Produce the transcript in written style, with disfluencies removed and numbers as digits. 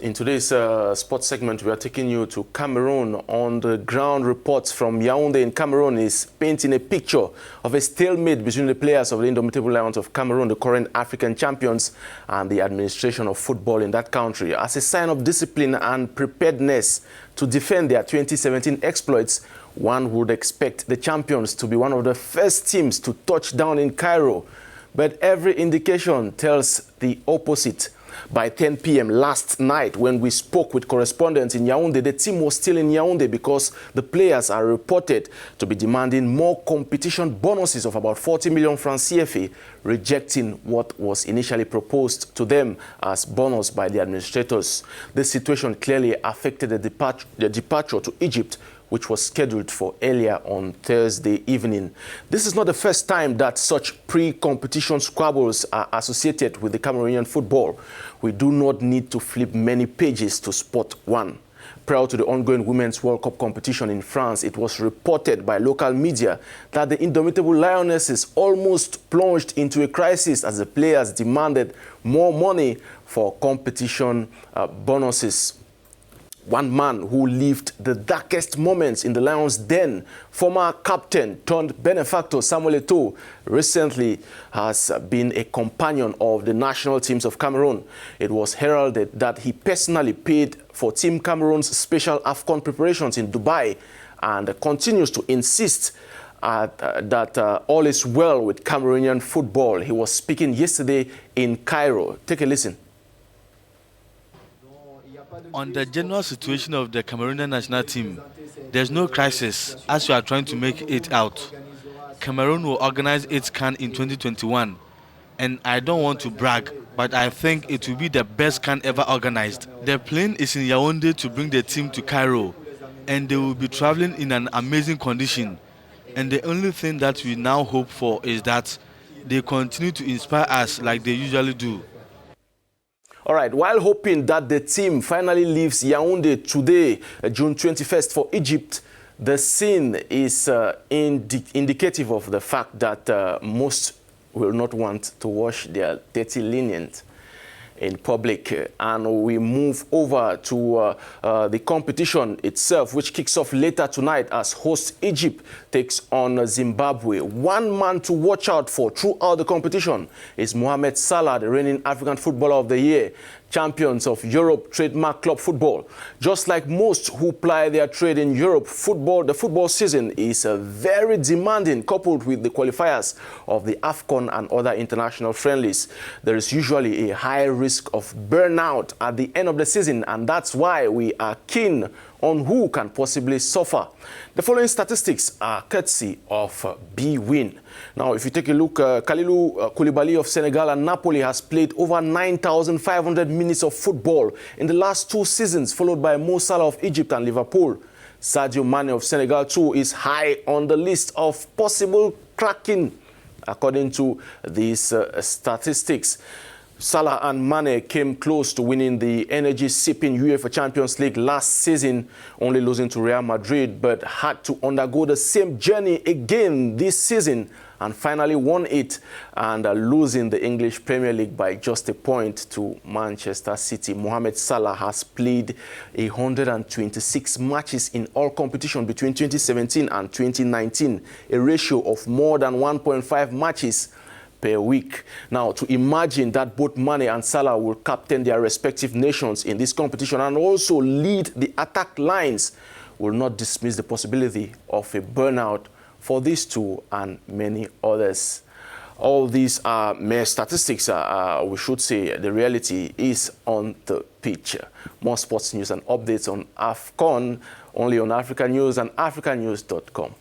In today's sports segment, we are taking you to Cameroon. On the ground, reports from Yaounde in Cameroon is painting a picture of a stalemate between the players of the indomitable Lions of Cameroon, the current African champions, and the administration of football in that country. As a sign of discipline and preparedness to defend their 2017 exploits, one would expect the champions to be one of the first teams to touch down in Cairo. But every indication tells the opposite. By 10 p.m. last night, when we spoke with correspondents in Yaounde, the team was still in Yaounde because the players are reported to be demanding more competition bonuses of about 40 million francs CFA, rejecting what was initially proposed to them as bonus by the administrators. This situation clearly affected the departure to Egypt, which was scheduled for earlier on Thursday evening. This is not the first time that such pre-competition squabbles are associated with the Cameroonian football. We do not need to flip many pages to spot one. Prior to the ongoing Women's World Cup competition in France, it was reported by local media that the indomitable Lionesses almost plunged into a crisis as the players demanded more money for competition bonuses. One man who lived the darkest moments in the Lions' den, former captain turned benefactor Samuel Eto'o, recently has been a companion of the national teams of Cameroon. It was heralded that he personally paid for Team Cameroon's special AFCON preparations in Dubai and continues to insist that all is well with Cameroonian football. He was speaking yesterday in Cairo. Take a listen. On the general situation of the Cameroonian national team, there's no crisis as you are trying to make it out. Cameroon will organize its CAN in 2021, and I don't want to brag, but I think it will be the best CAN ever organized. The plane is in Yaounde to bring the team to Cairo, and they will be traveling in an amazing condition. And the only thing that we now hope for is that they continue to inspire us like they usually do. All right, while hoping that the team finally leaves Yaounde today, June 21st, for Egypt, the scene is indicative of the fact that most will not want to wash their dirty linen in public. And we move over to the competition itself, which kicks off later tonight as host Egypt takes on Zimbabwe. One man to watch out for throughout the competition is Mohamed Salah, the reigning African Footballer of the Year, champions of Europe trademark club football. Just like most who ply their trade in Europe, the football season is very demanding, coupled with the qualifiers of the AFCON and other international friendlies. There is usually a high risk of burnout at the end of the season, and that's why we are keen on who can possibly suffer. The following statistics are courtesy of B-Win. Now, if you take a look, Kalilou Koulibaly of Senegal and Napoli has played over 9,500 minutes of football in the last 2 seasons, followed by Mo Salah of Egypt and Liverpool. Sadio Mane of Senegal, too, is high on the list of possible cracking, according to these statistics. Salah and Mane came close to winning the energy-sipping UEFA Champions League last season, only losing to Real Madrid, but had to undergo the same journey again this season and finally won it, and losing the English Premier League by just a point to Manchester City. Mohamed Salah has played 126 matches in all competition between 2017 and 2019, a ratio of more than 1.5 matches per week. Now, to imagine that both Mane and Salah will captain their respective nations in this competition and also lead the attack lines will not dismiss the possibility of a burnout for these two and many others. All these are mere statistics. We should say the reality is on the pitch. More sports news and updates on AFCON only on Africanews and Africanews.com.